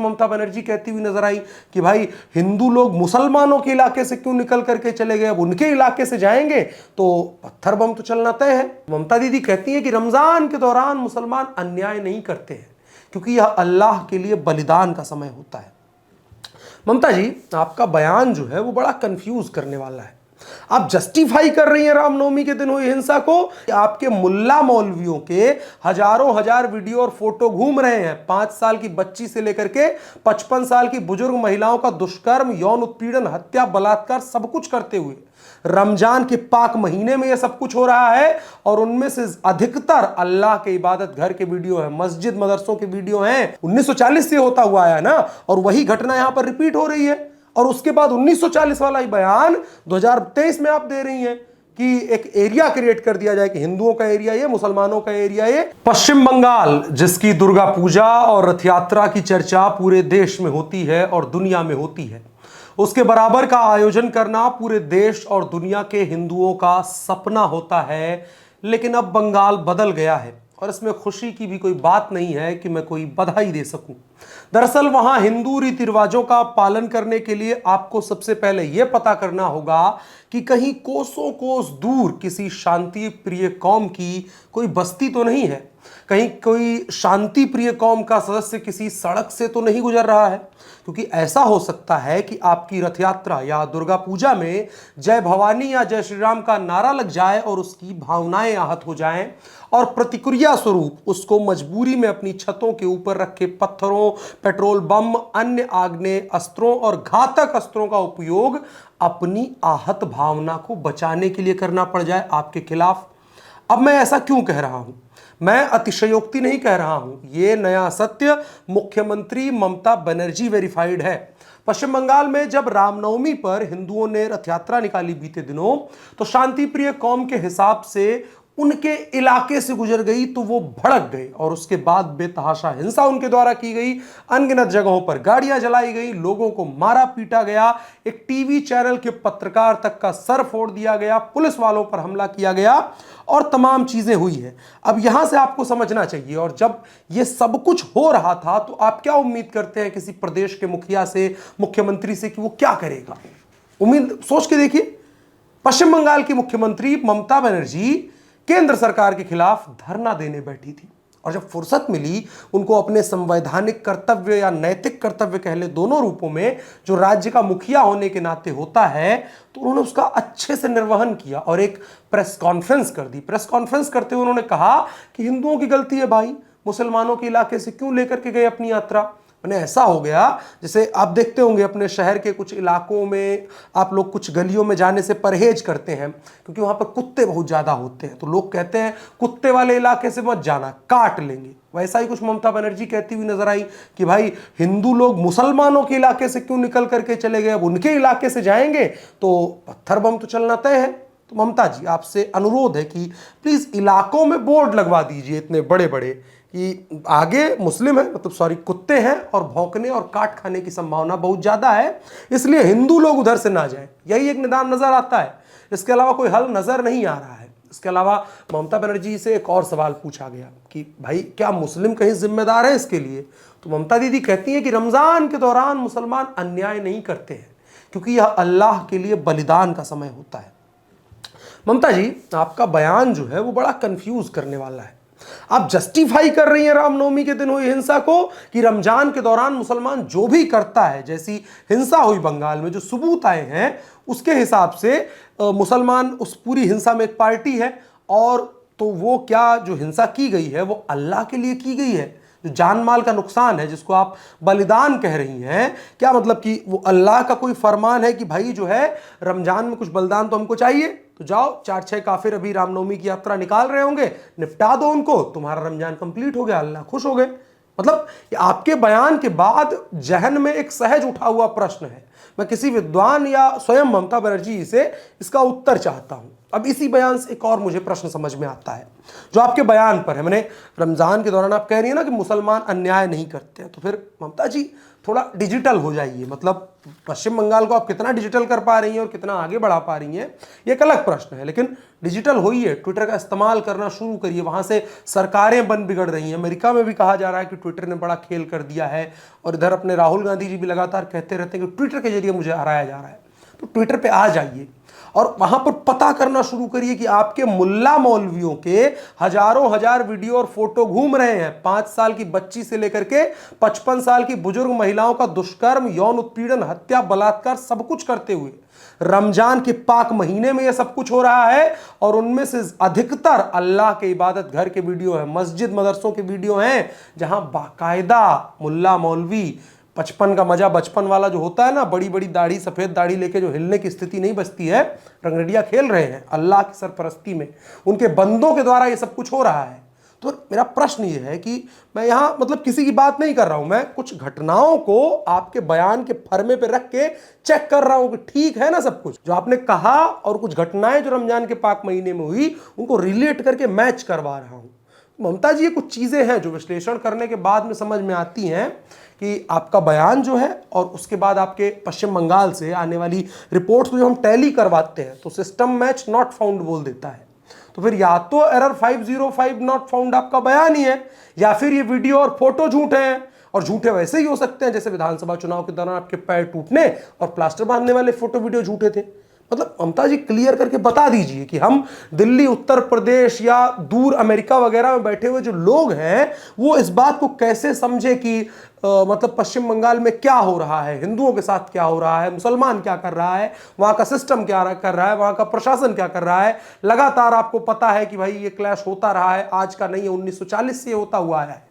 ममता बनर्जी कहती हुई नजर आई कि भाई हिंदू लोग मुसलमानों के इलाके से क्यों निकल करके चले गए, अब उनके इलाके से जाएंगे तो पत्थर बम तो चलना तय है। ममता दीदी कहती हैं कि रमजान के दौरान मुसलमान अन्याय नहीं करते हैं क्योंकि यह अल्लाह के लिए बलिदान का समय होता है। ममता जी, आपका बयान जो है वो बड़ा कंफ्यूज करने वाला है। आप जस्टिफाई कर रही हैं रामनवमी के दिन हुई हिंसा को। आपके मुल्ला मौलवियों के हजारों हजार वीडियो और फोटो घूम रहे हैं। 5 साल की बच्ची से लेकर के 55 साल की बुजुर्ग महिलाओं का दुष्कर्म, यौन उत्पीड़न, हत्या, बलात्कार सब कुछ करते हुए रमजान के पाक महीने में यह सब कुछ हो रहा है। और उनमें से अधिकतर अल्लाह के इबादत घर के वीडियो है, मस्जिद मदरसों के वीडियो हैं। 1940 से होता हुआ आया ना, और वही घटना यहां पर रिपीट हो रही है। और उसके बाद 1940 वाला ही बयान 2023 में आप दे रही हैं कि एक एरिया क्रिएट कर दिया जाए कि हिंदुओं का एरिया ये, मुसलमानों का एरिया ये। पश्चिम बंगाल, जिसकी दुर्गा पूजा और रथ यात्रा की चर्चा पूरे देश में होती है और दुनिया में होती है, उसके बराबर का आयोजन करना पूरे देश और दुनिया के हिंदुओं का सपना होता है। लेकिन अब बंगाल बदल गया है और इसमें खुशी की भी कोई बात नहीं है कि मैं कोई बधाई दे सकूं। दरअसल वहां हिंदू रीति रिवाजों का पालन करने के लिए आपको सबसे पहले यह पता करना होगा कि कहीं कोसों कोस दूर किसी शांति प्रिय कौम की कोई बस्ती तो नहीं है, कहीं कोई शांति प्रिय कौम का सदस्य किसी सड़क से तो नहीं गुजर रहा है। क्योंकि ऐसा हो सकता है कि आपकी रथ यात्रा या दुर्गा पूजा में जय भवानी या जय श्री राम का नारा लग जाए और उसकी भावनाएं आहत हो जाएं, और प्रतिक्रिया स्वरूप उसको मजबूरी में अपनी छतों के ऊपर रखे पत्थरों, पेट्रोल बम, अन्य आग्नेय अस्त्रों और घातक अस्त्रों का उपयोग अपनी आहत भावना को बचाने के लिए करना पड़ जाए आपके खिलाफ। अब मैं ऐसा क्यों कह रहा हूं? मैं अतिशयोक्ति नहीं कह रहा हूं, यह नया सत्य मुख्यमंत्री ममता बनर्जी वेरीफाइड है। पश्चिम बंगाल में जब रामनवमी पर हिंदुओं ने रथ यात्रा निकाली बीते दिनों, तो शांति प्रिय कौम के हिसाब से उनके इलाके से गुजर गई तो वो भड़क गए और उसके बाद बेतहाशा हिंसा उनके द्वारा की गई। अनगिनत जगहों पर गाड़ियां जलाई गई, लोगों को मारा पीटा गया, एक टीवी चैनल के पत्रकार तक का सर फोड़ दिया गया, पुलिस वालों पर हमला किया गया और तमाम चीजें हुई है। अब यहां से आपको समझना चाहिए, और जब ये सब कुछ हो रहा था तो आप क्या उम्मीद करते हैं किसी प्रदेश के मुखिया से, मुख्यमंत्री से, कि वो क्या करेगा? उम्मीद सोच के देखिए। पश्चिम बंगाल की मुख्यमंत्री ममता बनर्जी केंद्र सरकार के खिलाफ धरना देने बैठी थी, और जब फुर्सत मिली उनको अपने संवैधानिक कर्तव्य या नैतिक कर्तव्य कह ले, दोनों रूपों में, जो राज्य का मुखिया होने के नाते होता है, तो उन्होंने उसका अच्छे से निर्वहन किया और एक प्रेस कॉन्फ्रेंस कर दी। प्रेस कॉन्फ्रेंस करते हुए उन्होंने कहा कि हिंदुओं की गलती है भाई, मुसलमानों के इलाके से क्यों लेकर के गए अपनी यात्रा। मैंने ऐसा हो गया जैसे आप देखते होंगे अपने शहर के कुछ इलाकों में, आप लोग कुछ गलियों में जाने से परहेज करते हैं क्योंकि वहां पर कुत्ते बहुत ज्यादा होते हैं, तो लोग कहते हैं कुत्ते वाले इलाके से मत जाना, काट लेंगे। वैसा ही कुछ ममता बनर्जी कहती हुई नजर आई कि भाई हिंदू लोग मुसलमानों के इलाके से क्यों निकल करके चले गए, अब उनके इलाके से जाएंगे तो पत्थर बम तो चलना तय है। तो ममता जी, आपसे अनुरोध है कि प्लीज इलाकों में बोर्ड लगवा दीजिए इतने बड़े बड़े कि आगे मुस्लिम है, मतलब सॉरी कुत्ते हैं और भौंकने और काट खाने की संभावना बहुत ज्यादा है, इसलिए हिंदू लोग उधर से ना जाएं। यही एक निदान नजर आता है, इसके अलावा कोई हल नजर नहीं आ रहा है। इसके अलावा ममता बनर्जी से एक और सवाल पूछा गया कि भाई क्या मुस्लिम कहीं जिम्मेदार है इसके लिए? तो ममता दीदी कहती हैं कि रमजान के दौरान मुसलमान अन्याय नहीं करते हैं क्योंकि यह अल्लाह के लिए बलिदान का समय होता है। ममता जी, आपका बयान जो है वो बड़ा कंफ्यूज करने वाला है। आप जस्टिफाई कर रही हैं रामनवमी के दिन हुई हिंसा को कि रमजान के दौरान मुसलमान जो भी करता है, जैसी हिंसा हुई बंगाल में, जो सबूत आए हैं उसके हिसाब से मुसलमान उस पूरी हिंसा में एक पार्टी है, और तो वो क्या जो हिंसा की गई है वो अल्लाह के लिए की गई है। जो जान माल का नुकसान है जिसको आप बलिदान कह रही हैं, क्या मतलब कि वो अल्लाह का कोई फरमान है कि भाई जो है रमजान में कुछ बलिदान तो हमको चाहिए, तो जाओ 4-6 काफिर अभी रामनवमी की यात्रा निकाल रहे होंगे, निपटा दो उनको, तुम्हारा रमजान कंप्लीट हो गया, अल्लाह खुश हो गए। मतलब आपके बयान के बाद जहन में एक सहज उठा हुआ प्रश्न है, मैं किसी विद्वान या स्वयं ममता बनर्जी से इसका उत्तर चाहता हूं। अब इसी बयान से एक और मुझे प्रश्न समझ में आता है जो आपके बयान पर है। मैंने रमज़ान के दौरान आप कह रही है ना कि मुसलमान अन्याय नहीं करते हैं, तो फिर ममता जी थोड़ा डिजिटल हो जाइए। मतलब पश्चिम बंगाल को आप कितना डिजिटल कर पा रही हैं और कितना आगे बढ़ा पा रही हैं ये एक अलग प्रश्न है, लेकिन डिजिटल होइए, ट्विटर का इस्तेमाल करना शुरू करिए। वहाँ से सरकारें बन बिगड़ रही हैं। अमेरिका में भी कहा जा रहा है कि ट्विटर ने बड़ा खेल कर दिया है, और इधर अपने राहुल गांधी जी भी लगातार कहते रहते हैं कि ट्विटर के जरिए मुझे हराया जा रहा है। तो ट्विटर पे आ जाइए और वहां पर पता करना शुरू करिए कि आपके मुल्ला मौलवियों के हजारों हजार वीडियो और फोटो घूम रहे हैं। 5 साल की बच्ची से लेकर के 55 साल की बुजुर्ग महिलाओं का दुष्कर्म, यौन उत्पीड़न, हत्या, बलात्कार सब कुछ करते हुए रमजान के पाक महीने में यह सब कुछ हो रहा है। और उनमें से अधिकतर अल्लाह के इबादत घर के वीडियो है, मस्जिद मदरसों के वीडियो हैं, जहां बाकायदा मुल्ला मौलवी 55 का मजा बचपन वाला जो होता है ना, बड़ी बड़ी दाढ़ी, सफेद दाढ़ी लेके जो हिलने की स्थिति नहीं बचती है, रंगरेडिया खेल रहे हैं अल्लाह की सरपरस्ती में। उनके बंदों के द्वारा ये सब कुछ हो रहा है। तो मेरा प्रश्न ये है कि मैं यहां मतलब किसी की बात नहीं कर रहा हूं, मैं कुछ घटनाओं को आपके बयान के फरमे पे रख के चेक कर रहा हूं कि ठीक है ना सब कुछ जो आपने कहा, और कुछ घटनाएं जो रमजान के पाक महीने में हुई उनको रिलेट करके मैच करवा रहा हूं। ममता जी, ये कुछ चीजें हैं जो विश्लेषण करने के बाद में समझ में आती हैं कि आपका बयान जो है और उसके बाद आपके पश्चिम बंगाल से आने वाली रिपोर्ट्स को जो हम टैली करवाते हैं तो सिस्टम मैच नॉट फाउंड बोल देता है। तो फिर या तो एरर 505 नॉट फाउंड आपका बयान ही है, या फिर ये वीडियो और फोटो झूठे हैं। और झूठे वैसे ही हो सकते हैं जैसे विधानसभा चुनाव के दौरान आपके पैर टूटने और प्लास्टर बांधने वाले फोटो वीडियो झूठे थे। मतलब ममता जी क्लियर करके बता दीजिए कि हम दिल्ली, उत्तर प्रदेश या दूर अमेरिका वगैरह में बैठे हुए जो लोग हैं वो इस बात को कैसे समझे कि मतलब पश्चिम बंगाल में क्या हो रहा है, हिंदुओं के साथ क्या हो रहा है, मुसलमान क्या कर रहा है, वहां का सिस्टम क्या कर रहा है, वहां का प्रशासन क्या कर रहा है। लगातार आपको पता है कि भाई ये क्लैश होता रहा है, आज का नहीं है, 1940 से होता हुआ आया है,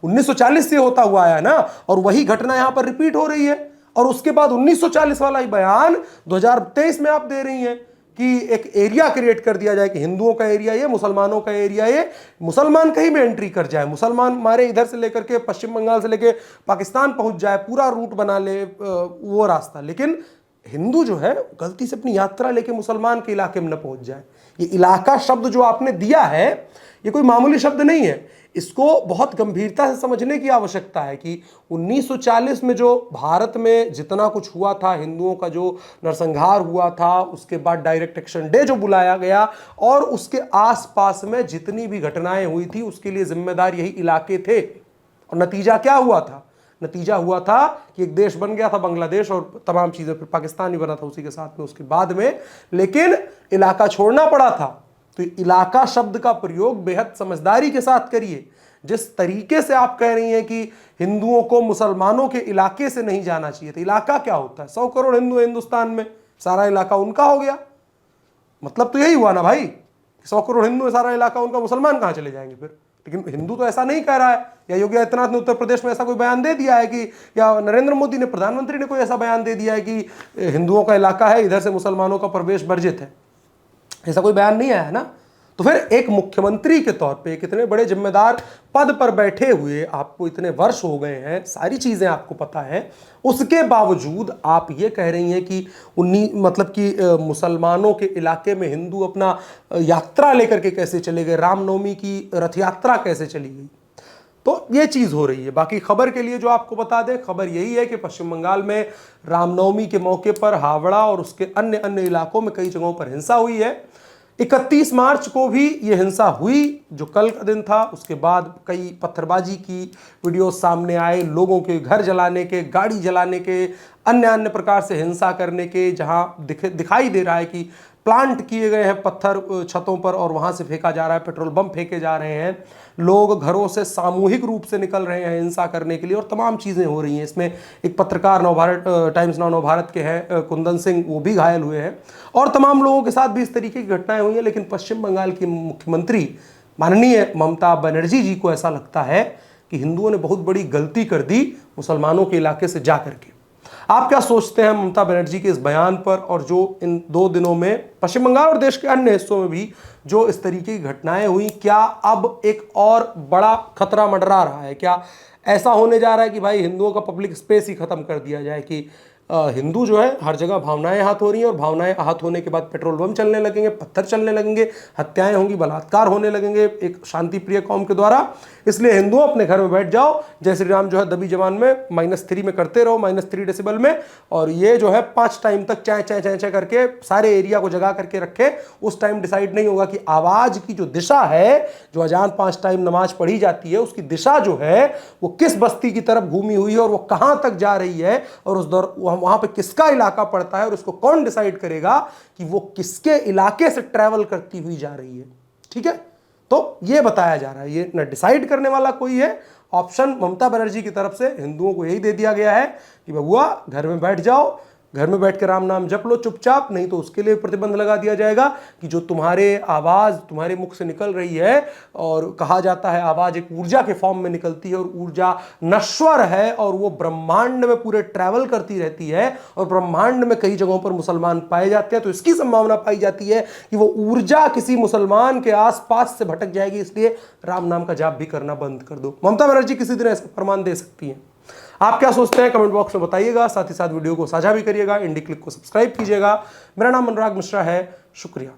1940 से होता हुआ आया है ना। और वही घटना यहां पर रिपीट हो रही है। और उसके बाद 1940 वाला ही बयान 2023 में आप दे रही हैं कि एक एरिया क्रिएट कर दिया जाए कि हिंदुओं का एरिया ये, मुसलमानों का एरिया ये, मुसलमान कहीं में एंट्री कर जाए, मुसलमान हमारे इधर से लेकर के पश्चिम बंगाल से लेकर पाकिस्तान पहुंच जाए, पूरा रूट बना ले वो रास्ता। लेकिन हिंदू जो है गलती से अपनी यात्रा लेके मुसलमान के इलाके में न पहुंच जाए। ये इलाका शब्द जो आपने दिया है ये कोई मामूली शब्द नहीं है, इसको बहुत गंभीरता से समझने की आवश्यकता है कि 1940 में जो भारत में जितना कुछ हुआ था, हिंदुओं का जो नरसंहार हुआ था, उसके बाद डायरेक्ट एक्शन डे जो बुलाया गया, और उसके आसपास में जितनी भी घटनाएं हुई थी उसके लिए जिम्मेदार यही इलाके थे। और नतीजा क्या हुआ था? नतीजा हुआ था कि एक देश बन गया था बांग्लादेश और तमाम चीजें, फिर पाकिस्तान ही बना था उसी के साथ में उसके बाद में, लेकिन इलाका छोड़ना पड़ा था। तो इलाका शब्द का प्रयोग बेहद समझदारी के साथ करिए। जिस तरीके से आप कह रही हैं कि हिंदुओं को मुसलमानों के इलाके से नहीं जाना चाहिए, तो इलाका क्या होता है? 100 करोड़ हिंदू हिंदुस्तान में, सारा इलाका उनका हो गया, मतलब तो यही हुआ ना भाई, 100 करोड़ हिंदू है, सारा इलाका उनका, मुसलमान कहां चले जाएंगे फिर? लेकिन हिंदू तो ऐसा नहीं कह रहा है। या योगी आदित्यनाथ ने उत्तर प्रदेश में ऐसा कोई बयान दे दिया है कि, या नरेंद्र मोदी ने, प्रधानमंत्री ने कोई ऐसा बयान दे दिया है कि हिंदुओं का इलाका है, इधर से मुसलमानों का प्रवेश वर्जित है? ऐसा कोई बयान नहीं आया है ना। तो फिर एक मुख्यमंत्री के तौर पे, एक इतने बड़े जिम्मेदार पद पर बैठे हुए, आपको इतने वर्ष हो गए हैं, सारी चीजें आपको पता है, उसके बावजूद आप ये कह रही हैं कि मतलब कि मुसलमानों के इलाके में हिंदू अपना यात्रा लेकर के कैसे चले गए, रामनवमी की रथ यात्रा कैसे चली गई। तो ये चीज हो रही है। बाकी खबर के लिए जो आपको बता दें, खबर यही है कि पश्चिम बंगाल में रामनवमी के मौके पर हावड़ा और उसके अन्य अन्य इलाकों में कई जगहों पर हिंसा हुई है। 31 मार्च को भी ये हिंसा हुई जो कल का दिन था। उसके बाद कई पत्थरबाजी की वीडियो सामने आए, लोगों के घर जलाने के, गाड़ी जलाने के, अन्य अन्य प्रकार से हिंसा करने के, जहां दिखाई दे रहा है कि प्लांट किए गए हैं पत्थर छतों पर और वहां से फेंका जा रहा है, पेट्रोल बम फेंके जा रहे हैं, लोग घरों से सामूहिक रूप से निकल रहे हैं हिंसा करने के लिए, और तमाम चीज़ें हो रही हैं। इसमें एक पत्रकार नवभारत टाइम्स नाउ नवभारत के हैं कुंदन सिंह, वो भी घायल हुए हैं, और तमाम लोगों के साथ भी इस तरीके की घटनाएं हुई हैं। लेकिन पश्चिम बंगाल की मुख्यमंत्री माननीय ममता बनर्जी जी को ऐसा लगता है कि हिंदुओं ने बहुत बड़ी गलती कर दी मुसलमानों के इलाके से जा करके। आप क्या सोचते हैं ममता बनर्जी के इस बयान पर, और जो इन 2 दिनों में पश्चिम बंगाल और देश के अन्य हिस्सों में भी जो इस तरीके की घटनाएं हुई, क्या अब एक और बड़ा खतरा मंडरा रहा है? क्या ऐसा होने जा रहा है कि भाई हिंदुओं का पब्लिक स्पेस ही खत्म कर दिया जाए, कि हिंदू जो है हर जगह भावनाएं आहत हो रही हैं, और भावनाएं आहत होने के बाद पेट्रोल बम चलने लगेंगे, पत्थर चलने लगेंगे, हत्याएं होंगी, बलात्कार होने लगेंगे एक शांति प्रिय कौम के द्वारा। इसलिए हिंदुओं अपने घर में बैठ जाओ, जय श्री राम जो है दबी जवान में -3 में करते रहो, -3 डेसिबल में, और ये जो है 5 टाइम तक चाय चाय चाय चाय करके सारे एरिया को जगा करके रखे। उस टाइम डिसाइड नहीं होगा कि आवाज की जो दिशा है, जो अजान 5 टाइम नमाज पढ़ी जाती है, उसकी दिशा जो है वो किस बस्ती की तरफ घूमी हुई है और वो कहां तक जा रही है, और उस दौर वहां पे किसका इलाका पड़ता है, और उसको कौन डिसाइड करेगा कि वो किसके इलाके से ट्रैवल करती हुई जा रही है। ठीक है, तो ये बताया जा रहा है, ये न डिसाइड करने वाला कोई है। ऑप्शन ममता बनर्जी की तरफ से हिंदुओं को यही दे दिया गया है कि बबुआ घर में बैठ जाओ, घर में बैठ के राम नाम जप लो चुपचाप, नहीं तो उसके लिए प्रतिबंध लगा दिया जाएगा कि जो तुम्हारे आवाज़ तुम्हारे मुख से निकल रही है, और कहा जाता है आवाज़ एक ऊर्जा के फॉर्म में निकलती है, और ऊर्जा नश्वर है, और वो ब्रह्मांड में पूरे ट्रैवल करती रहती है, और ब्रह्मांड में कई जगहों पर मुसलमान पाए जाते हैं, तो इसकी संभावना पाई जाती है कि वो ऊर्जा किसी मुसलमान के आसपास से भटक जाएगी, इसलिए राम नाम का जाप भी करना बंद कर दो। ममता बनर्जी किसी दिन ऐसा फरमान दे सकती हैं। आप क्या सोचते हैं कमेंट बॉक्स में बताइएगा, साथ ही साथ वीडियो को साझा भी करिएगा, इंडी क्लिक को सब्सक्राइब कीजिएगा। मेरा नाम अनुराग मिश्रा है, शुक्रिया।